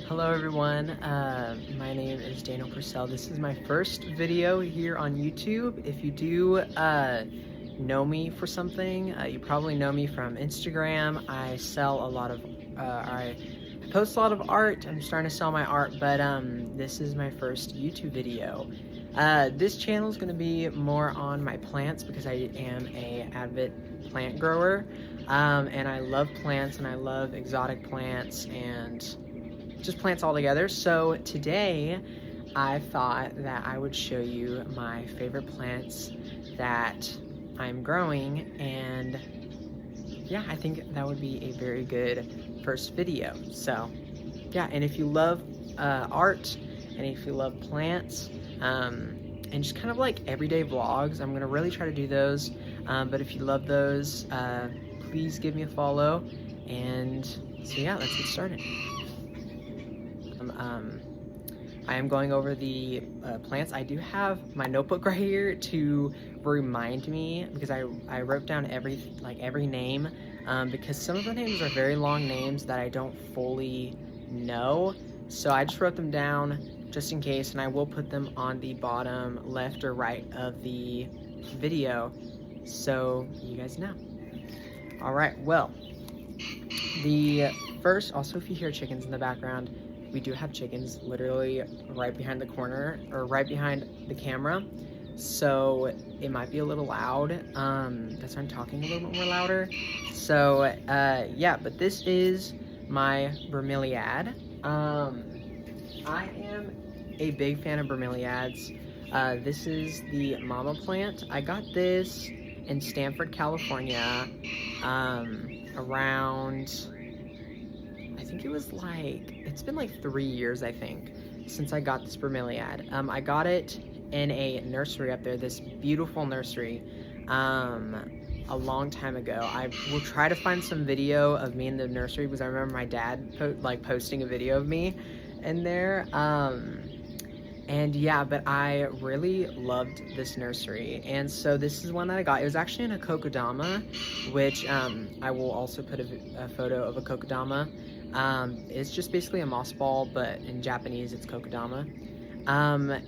Hello everyone, my name is Daniel Pursell. This is my first video here on YouTube. If you do know me for something, you probably know me from Instagram. I sell a lot of, I post a lot of art. I'm starting to sell my art, but this is my first YouTube video. This channel is going to be more on my plants because I am an avid plant grower, and I love plants and I love exotic plants and just plants all together. So today I thought that I would show you my favorite plants that I'm growing, and yeah, I think that would be a very good first video. So yeah, and if you love art and if you love plants and just kind of like everyday vlogs, I'm gonna really try to do those, but if you love those, please give me a follow. And so yeah, let's get started. I am going over the plants. I do have my notebook right here to remind me, because I wrote down every name, because some of the names are very long names that I don't fully know. So I just wrote them down just in case, and I will put them on the bottom left or right of the video so you guys know. All right, well, the first, also if you hear chickens in the background, we do have chickens literally right behind the corner, or right behind the camera, so it might be a little loud. That's why I'm talking a little bit more louder. So yeah, but this is my bromeliad. I am a big fan of bromeliads. This is the mama plant. I got this in Stanford, California, around, I think it was it's been like 3 years, I think, since I got this bromeliad. I got it in a nursery up there, this beautiful nursery, a long time ago. I will try to find some video of me in the nursery, because I remember my dad posting a video of me in there. And yeah, but I really loved this nursery, and so this is one that I got. It was actually in a kokedama, which I will also put a photo of a kokedama. It's just basically a moss ball, but in Japanese it's kokedama.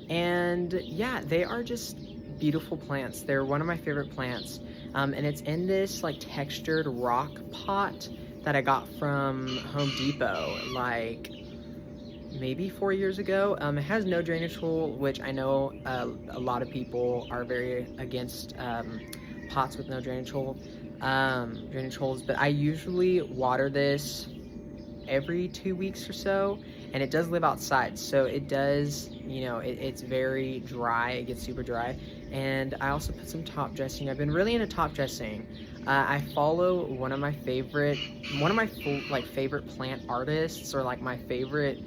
And yeah, they are just beautiful plants. They're one of my favorite plants, and it's in this like textured rock pot that I got from Home Depot maybe 4 years ago. It has no drainage hole, which I know a lot of people are very against pots with no drainage holes, but I usually water this every 2 weeks or so, and it does live outside, so it does, it's very dry. It gets super dry. And I also put some top dressing. I've been really into top dressing. I follow one of my favorite plant artists, or like my favorite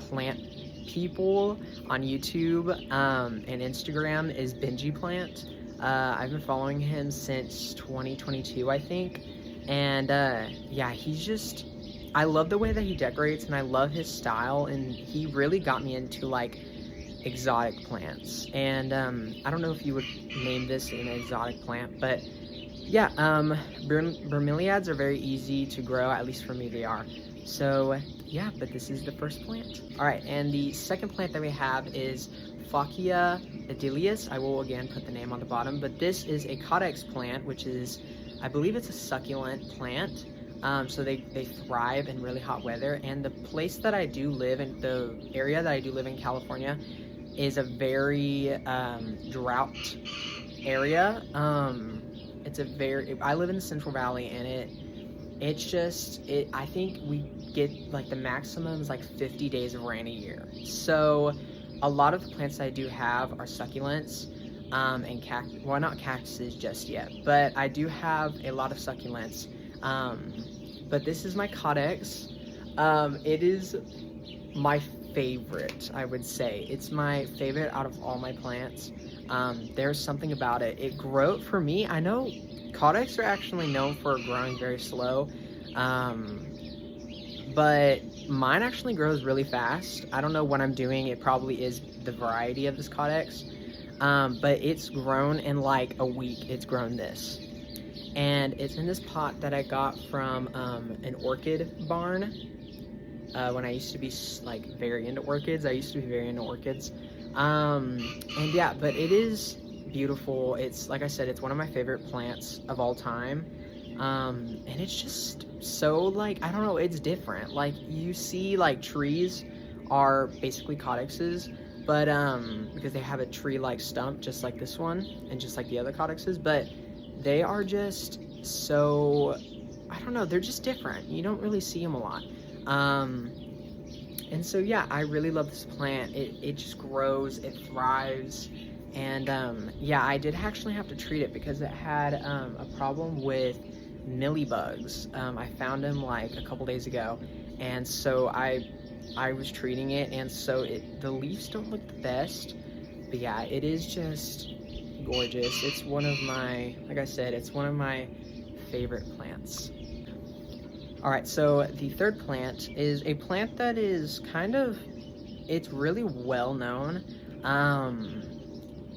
plant people on YouTube and Instagram is Benji Plant. I've been following him since 2022, I think. And yeah, I love the way that he decorates, and I love his style, and he really got me into exotic plants. And I don't know if you would name this an exotic plant, but yeah, bromeliads are very easy to grow, at least for me they are. So yeah, but this is the first plant. All right, and the second plant that we have is Fauchia idyllius. I will again put the name on the bottom, but this is a Codex plant, which is, I believe it's a succulent plant. So they thrive in really hot weather, and the place that I do live in, the area that I do live in, California, is a very drought area. I live in the Central Valley, and I think we get the maximum is 50 days of rain a year. So a lot of the plants I do have are succulents, and cactus. Well, not cactuses just yet, but I do have a lot of succulents. But this is my Codex. It is my favorite, I would say. It's my favorite out of all my plants. There's something about it. For me, I know Codex are actually known for growing very slow, but mine actually grows really fast. I don't know what I'm doing. It probably is the variety of this Codex, but it's grown in a week. It's grown this. And it's in this pot that I got from an orchid barn. when I used to be like very into orchids. I used to be very into orchids. And yeah, but it is beautiful. It's, like I said, it's one of my favorite plants of all time. And it's just so, like, I don't know, it's different. Like, you see, like, trees are basically caucasus, but because they have a tree-like stump just like this one and just like the other caucasus, but they are just so, I don't know, they're just different. You don't really see them a lot. And so yeah, I really love this plant. It just grows, it thrives, and yeah, I did actually have to treat it because it had a problem with mealybugs. I found them like a couple days ago, and so I was treating it, and so the leaves don't look the best, but yeah, it is just gorgeous. It's one of my, like I said, it's one of my favorite plants. All right, so the third plant is a plant that is kind of, it's really well known,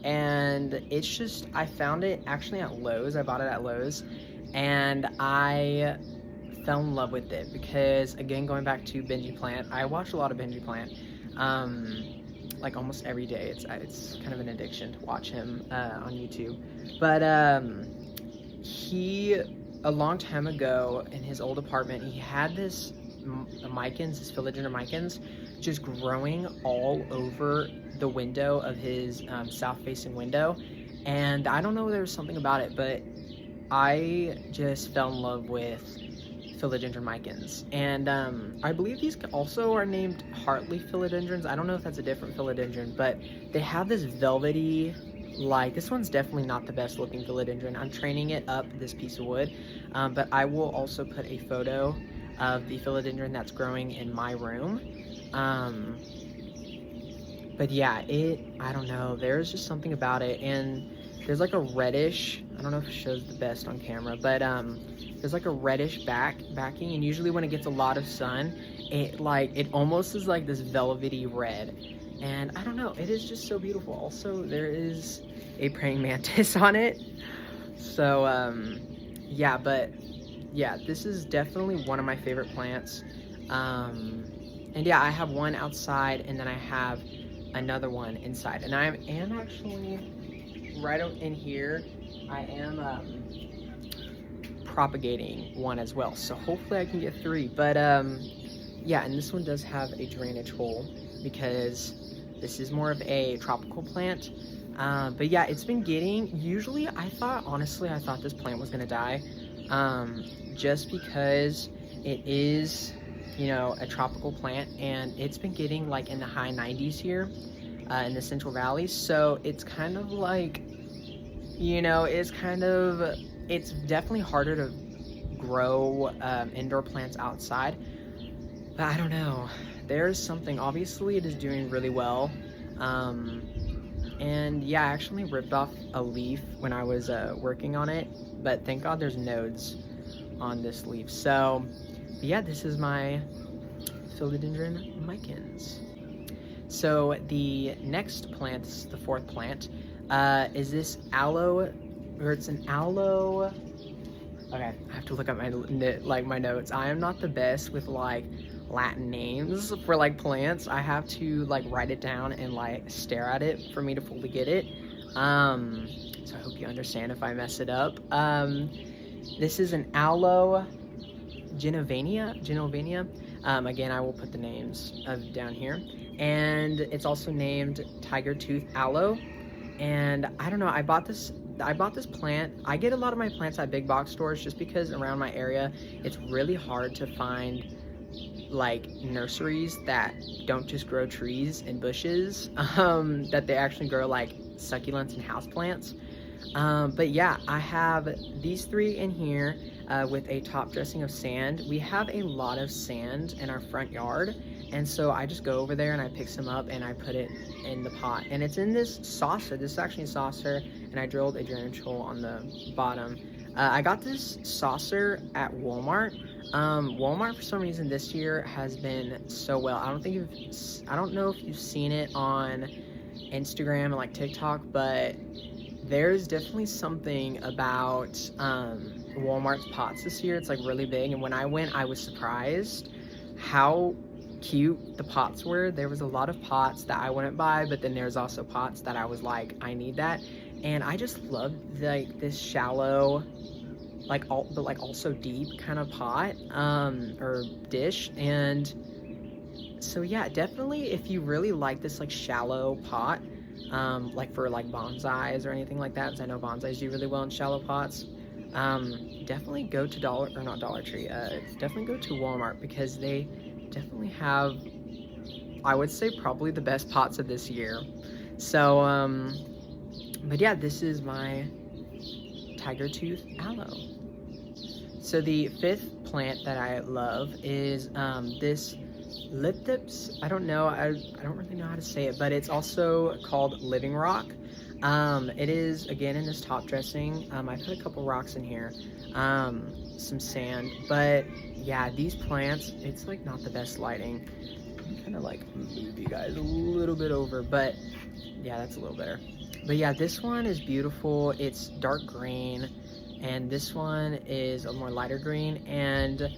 and it's just, I found it actually at Lowe's. I bought it at Lowe's, and I fell in love with it because, again, going back to Benji Plant, I watch a lot of Benji Plant, like almost every day. It's kind of an addiction to watch him on YouTube. But he, a long time ago in his old apartment, he had this micans, this philodendron micans, just growing all over the window of his south-facing window. And I don't know, there was something about it, but I just fell in love with philodendron micans. And I believe these also are named heartleaf philodendrons. I don't know if that's a different philodendron, but they have this velvety, like, this one's definitely not the best looking philodendron. I'm training it up this piece of wood, but I will also put a photo of the philodendron that's growing in my room. But yeah, I don't know, there's just something about it, and there's like a reddish, I don't know if it shows the best on camera, but there's like a reddish backing, and usually when it gets a lot of sun, it almost is like this velvety red. And I don't know, it is just so beautiful. Also, there is a praying mantis on it. So, yeah, but yeah, this is definitely one of my favorite plants. And yeah, I have one outside, and then I have another one inside. And I am actually, right in here, I am propagating one as well. So hopefully I can get 3. But yeah, and this one does have a drainage hole because this is more of a tropical plant. But yeah, it's been getting, usually honestly, I thought this plant was gonna die, just because it is, you know, a tropical plant, and it's been getting like in the high 90s here in the Central Valley. So it's kind of like, you know, it's definitely harder to grow indoor plants outside. But I don't know, there's something, obviously it is doing really well. And yeah, I actually ripped off a leaf when I was working on it, but thank God there's nodes on this leaf. So yeah, this is my philodendron micans. So the next plant, this is the 4th plant, is this aloe, or it's an aloe. Okay, I have to look up my notes. I am not the best with like Latin names for like plants. I have to like write it down and like stare at it for me to fully get it. So I hope you understand if I mess it up. This is an aloe genovania. Again, I will put the names down here. And it's also named tiger tooth aloe. And I don't know, I bought this plant. I get a lot of my plants at big box stores just because around my area it's really hard to find like nurseries that don't just grow trees and bushes, that they actually grow like succulents and houseplants. But yeah, I have these 3 in here with a top dressing of sand. We have a lot of sand in our front yard, and so I just go over there and I pick some up and I put it in the pot, and it's in this saucer. This is actually a saucer, and I drilled a drainage hole on the bottom. I got this saucer at Walmart. Walmart for some reason this year has been so well. I don't know if you've seen it on Instagram and like TikTok, but there's definitely something about Walmart's pots this year. It's like really big, and when I went, I was surprised how cute the pots were. There was a lot of pots that I wouldn't buy, but then there's also pots that I was like, I need that. And I just loved like this shallow, but like also deep kind of pot or dish. And so yeah, definitely if you really like this like shallow pot, like for like bonsais or anything like that, because I know bonsais do really well in shallow pots, definitely go to Dollar Tree, definitely go to Walmart, because they definitely have, I would say, probably the best pots of this year. So but yeah, this is my tiger tooth aloe. So the 5th plant that I love is this Lithips. I don't know, I don't really know how to say it, but it's also called living rock. It is, again, in this top dressing. I put a couple rocks in here, some sand, but yeah, these plants, it's like not the best lighting. I'm kind of like move you guys a little bit over, but yeah, that's a little better. But yeah, this one is beautiful. It's dark green, and this one is a more lighter green, and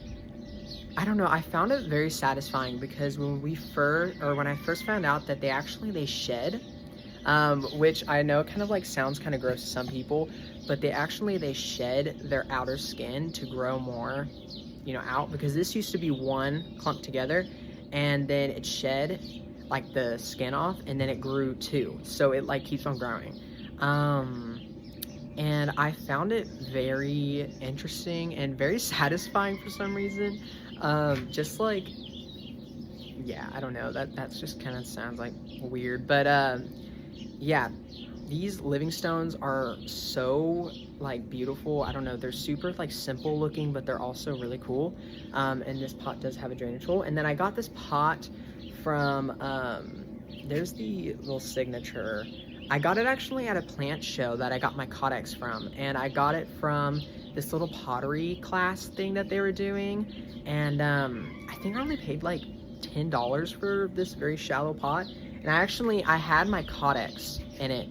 I don't know, I found it very satisfying, because when I first found out that they shed, which I know kind of like sounds kind of gross to some people, but they shed their outer skin to grow more, you know, out, because this used to be one clump together, and then it shed like the skin off, and then it grew two, so it like keeps on growing. And I found it very interesting and very satisfying for some reason. Just like, yeah, I don't know, that's just kind of sounds like weird, but yeah, these living stones are so like beautiful. I don't know, they're super like simple looking, but they're also really cool. And this pot does have a drainage hole. And then I got this pot from there's the little signature. I got it actually at a plant show that I got my codex from, and I got it from this little pottery class thing that they were doing, and I think I only paid like $10 for this very shallow pot. And I had my codex in it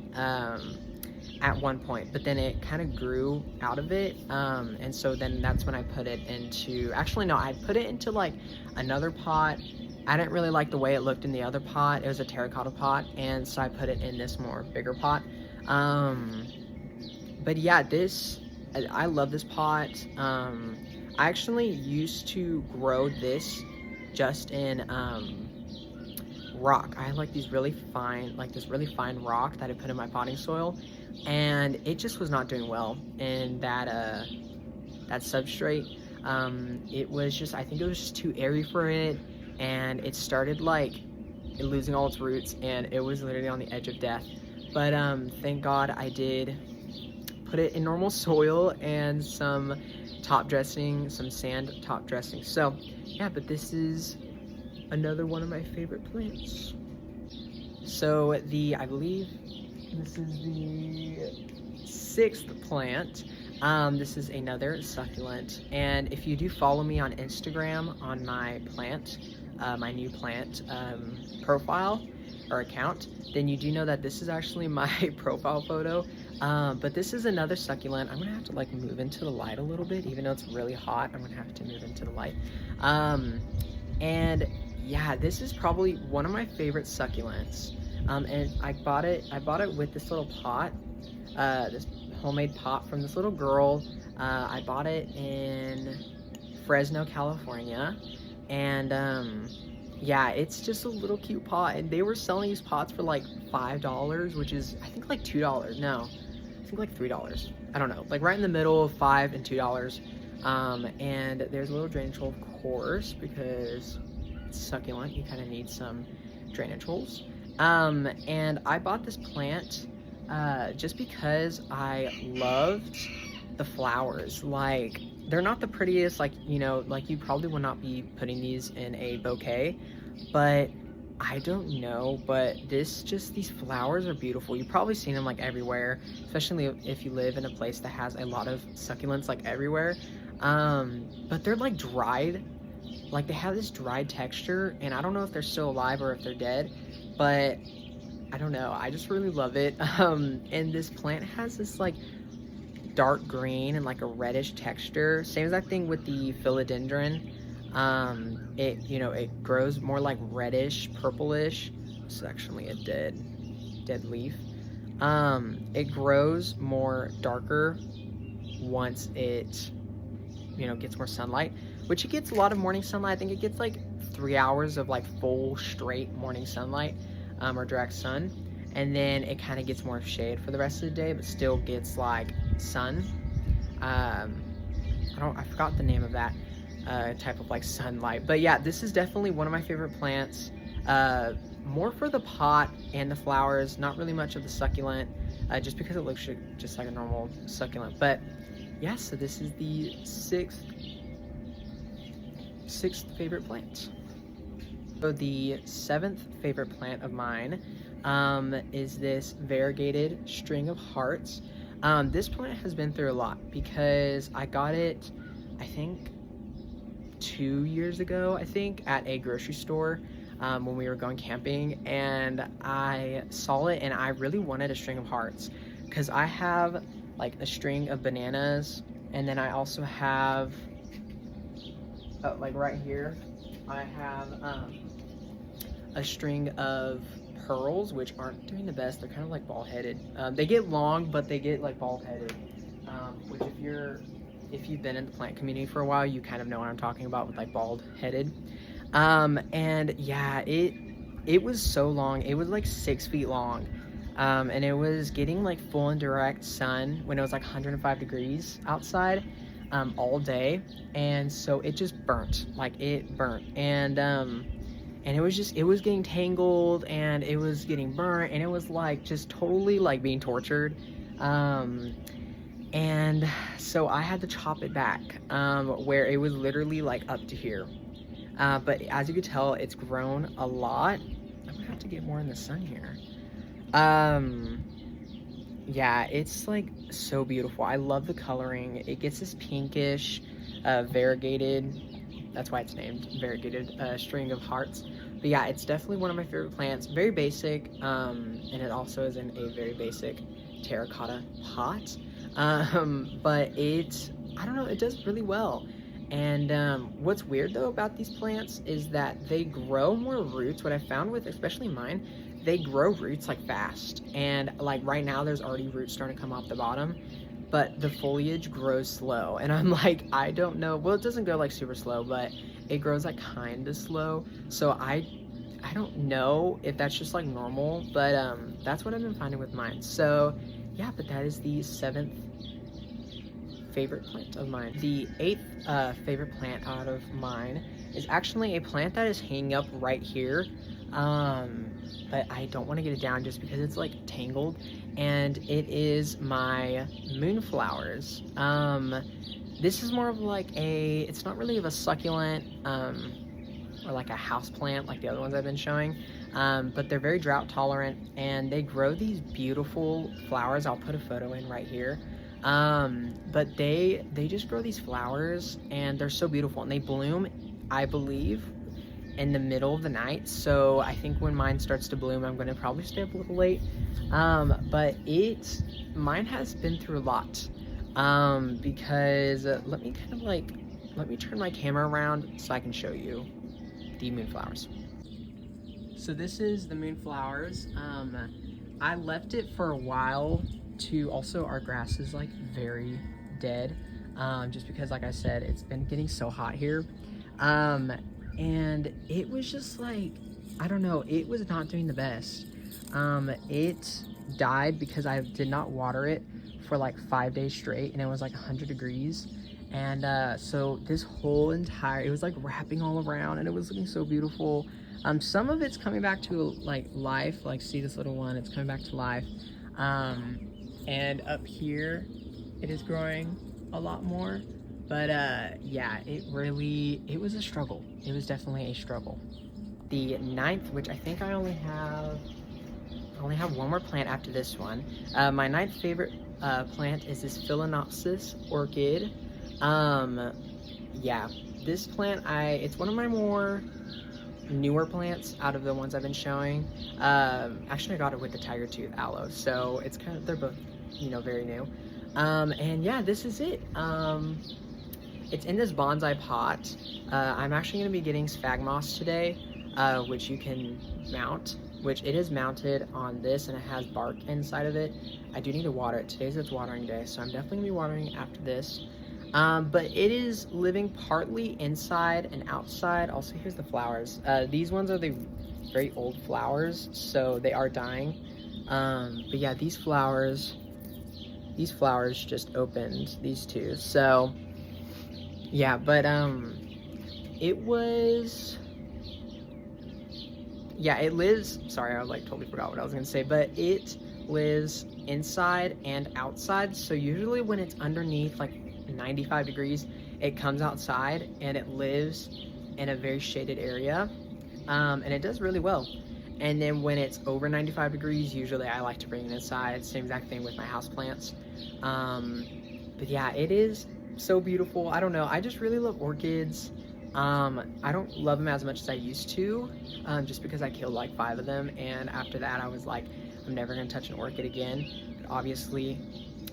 at one point, but then it kind of grew out of it, and so then that's when I put it into, actually no, I put it into like another pot. I didn't really like the way it looked in the other pot. It was a terracotta pot, and so I put it in this more bigger pot. But yeah, I love this pot. I actually used to grow this just in rock. I had like this really fine rock that I put in my potting soil, and it just was not doing well in that substrate. It was just, I think it was just too airy for it, and it started like losing all its roots, and it was literally on the edge of death. But thank God I did put it in normal soil and some sand top dressing. So yeah, but this is another one of my favorite plants. So I believe this is the 6th plant. This is another succulent, and if you do follow me on Instagram on my new plant profile or account, then you do know that this is actually my profile photo. But this is another succulent. I'm gonna have to like move into the light a little bit, even though it's really hot. I'm gonna have to move into the light. And yeah, this is probably one of my favorite succulents. And I bought it with this little pot, this homemade pot from this little girl. I bought it in Fresno, California, and yeah, it's just a little cute pot, and they were selling these pots for like $5, which is I think like $2. No, I think like $3. I don't know, like right in the middle of $5 and $2. And there's a little drainage hole, of course, because it's succulent, you kind of need some drainage holes. And I bought this plant just because I loved the flowers. Like, they're not the prettiest, like, you know, like you probably would not be putting these in a bouquet, but I don't know, but these flowers are beautiful. You've probably seen them like everywhere, especially if you live in a place that has a lot of succulents like everywhere. But they're like dried, like they have this dried texture, and I don't know if they're still alive or if they're dead, but I don't know, I just really love it. And this plant has this like dark green and like a reddish texture, same exact thing with the philodendron. It grows more like reddish, purplish. This is actually a dead leaf. It grows more darker once it, gets more sunlight, which it gets a lot of morning sunlight. I think it gets like 3 hours of like full straight morning sunlight, or direct sun. And then it kind of gets more shade for the rest of the day, but still gets like sun. I forgot the name of that type of like sunlight. But yeah, this is definitely one of my favorite plants. More for the pot and the flowers, not really much of the succulent, just because it looks just like a normal succulent. But yeah, so this is the sixth favorite plant. So the seventh favorite plant of mine is this variegated string of hearts. This plant has been through a lot because I got it, I think 2 years ago, at a grocery store when we were going camping, and I saw it and I really wanted a string of hearts because I have like a string of bananas, and then I also have like right here I have a string of pearls, which aren't doing the best. They're kind of like bald-headed. They get long, but they get like bald-headed, which if you've been in the plant community for a while, you kind of know what I'm talking about with like bald-headed. And yeah, it was so long. It was like 6 feet long, and it was getting like full and direct sun when it was like 105 degrees outside all day, and so it just burnt. And it was getting tangled, and it was getting burnt, and it was like just totally like being tortured. And so I had to chop it back, where it was literally like up to here. But as you could tell, it's grown a lot. I'm gonna have to get more in the sun here. Yeah, it's like so beautiful. I love the coloring. It gets this pinkish, variegated, that's why it's named variegated string of hearts. But yeah, it's definitely one of my favorite plants. Very basic, and it also is in a very basic terracotta pot. But I don't know, it does really well. And what's weird though about these plants is that they grow more roots. What I found with especially mine, they grow roots like fast. And like right now there's already roots starting to come off the bottom, but the foliage grows slow. And I'm like, I don't know. Well, it doesn't go like super slow, but it grows like kind of slow. So I don't know if that's just like normal, but that's what I've been finding with mine. So yeah, but that is the seventh favorite plant of mine. The eighth favorite plant out of mine is actually a plant that is hanging up right here, but I don't want to get it down just because it's like tangled, and it is my moonflowers. This is more of like it's not really of a succulent or like a house plant like the other ones I've been showing, but they're very drought tolerant, and they grow these beautiful flowers. I'll put a photo in right here. But they just grow these flowers, and they're so beautiful, and they bloom, I believe, in the middle of the night. So I think when mine starts to bloom, I'm gonna probably stay up a little late. But mine has been through a lot, because let me turn my camera around so I can show you the moonflowers. So this is the moonflowers. I left it for a while. Also, our grass is like very dead, just because, like I said, it's been getting so hot here, and it was just like, I don't know, it was not doing the best. It died because I did not water it for like 5 days straight, and it was like 100 degrees, and so this whole entire, it was like wrapping all around, and it was looking so beautiful. Some of it's coming back to like life, like see this little one, it's coming back to life. And up here, it is growing a lot more. But yeah, it was a struggle. It was definitely a struggle. The ninth, which I think I only have one more plant after this one. My ninth favorite plant is this Phalaenopsis orchid. Yeah, this plant, it's one of my more newer plants out of the ones I've been showing. Actually, I got it with the tiger tooth aloe, so it's kind of, they're both, very new. And yeah, this is it. it's in this bonsai pot. I'm actually going to be getting sphagnum moss today, which you can mount, which it is mounted on this and it has bark inside of it. I do need to water it. Today's its watering day, so I'm definitely going to be watering it after this. But it is living partly inside and outside. Also, here's the flowers. These ones are the very old flowers, so they are dying. But yeah, these flowers just opened, these two. So yeah, but it was, yeah, it lives, sorry, I like totally forgot what I was gonna say, but it lives inside and outside. So usually when it's underneath like 95 degrees, it comes outside and it lives in a very shaded area, and it does really well. And then when it's over 95 degrees, usually I like to bring it inside. Same exact thing with my houseplants. But yeah, it is so beautiful. I don't know, I just really love orchids. I don't love them as much as I used to, just because I killed like 5 of them, and after that I was like, I'm never gonna touch an orchid again. But obviously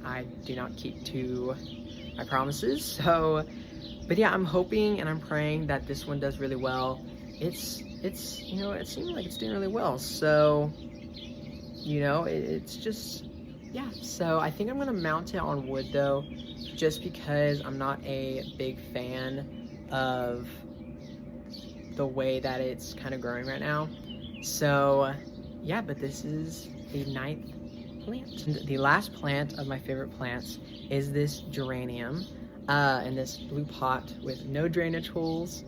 I do not keep to my promises, so, but yeah, I'm hoping and I'm praying that this one does really well. It's you know, it seems like it's doing really well, so, you know, it's just, yeah. So I think I'm gonna mount it on wood though, just because I'm not a big fan of the way that it's kind of growing right now. So yeah, but this is the 9th plant. And the last plant of my favorite plants is this geranium in this blue pot with no drainage holes.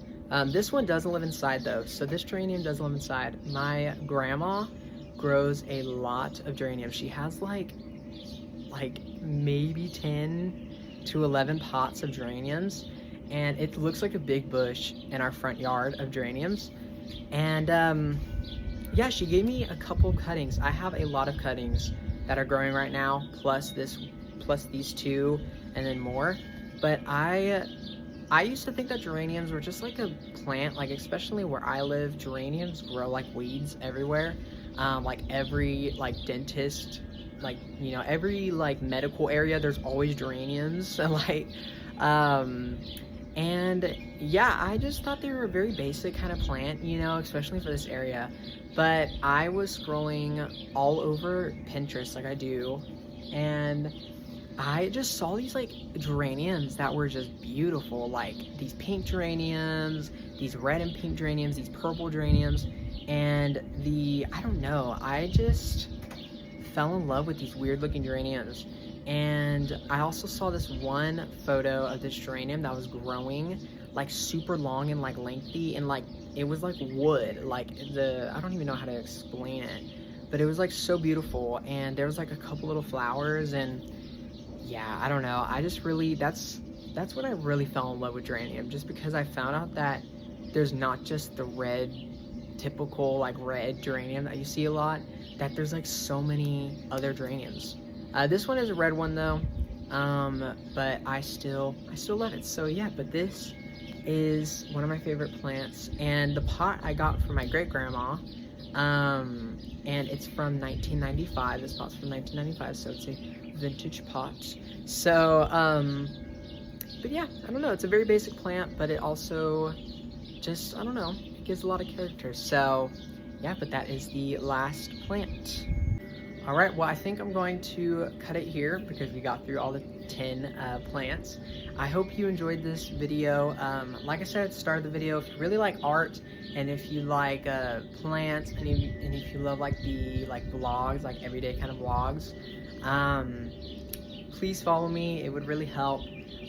This one doesn't live inside though, so this geranium doesn't live inside. My grandma grows a lot of geranium. She has like maybe 10 to 11 pots of geraniums, and it looks like a big bush in our front yard of geraniums. And yeah, she gave me a couple cuttings. I have a lot of cuttings that are growing right now, plus these two, and then more. But I used to think that geraniums were just like a plant, like especially where I live, geraniums grow like weeds everywhere. Like every like dentist, like, you know, every like medical area, there's always geraniums. Like, and yeah, I just thought they were a very basic kind of plant, you know, especially for this area. But I was scrolling all over Pinterest like I do, and I just saw these like geraniums that were just beautiful, like these pink geraniums, these red and pink geraniums, these purple geraniums, and I don't know, I just fell in love with these weird looking geraniums. And I also saw this one photo of this geranium that was growing like super long and like lengthy, and like it was like wood, like I don't even know how to explain it, but it was like so beautiful, and there was like a couple little flowers, and yeah, I don't know, I just really, that's when I really fell in love with geranium, just because I found out that there's not just the red, typical like red geranium that you see a lot, that there's like so many other geraniums. This one is a red one though, but I still love it. So yeah, but this is one of my favorite plants, and the pot I got from my great grandma, and it's from 1995. This pot's from 1995, so it's a vintage pot. So but yeah, I don't know, it's a very basic plant, but it also just, I don't know, it gives a lot of character. So yeah, but that is the last plant. All right, well, I think I'm going to cut it here because we got through all the 10 plants. I hope you enjoyed this video. Like I said at the start of the video, if you really like art, and if you like plants, and if you love like the vlogs, like everyday kind of vlogs, please follow me. It would really help.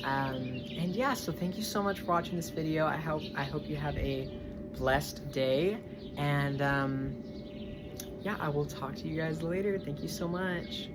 And yeah, so thank you so much for watching this video. I hope you have a blessed day, and yeah, I will talk to you guys later. Thank you so much.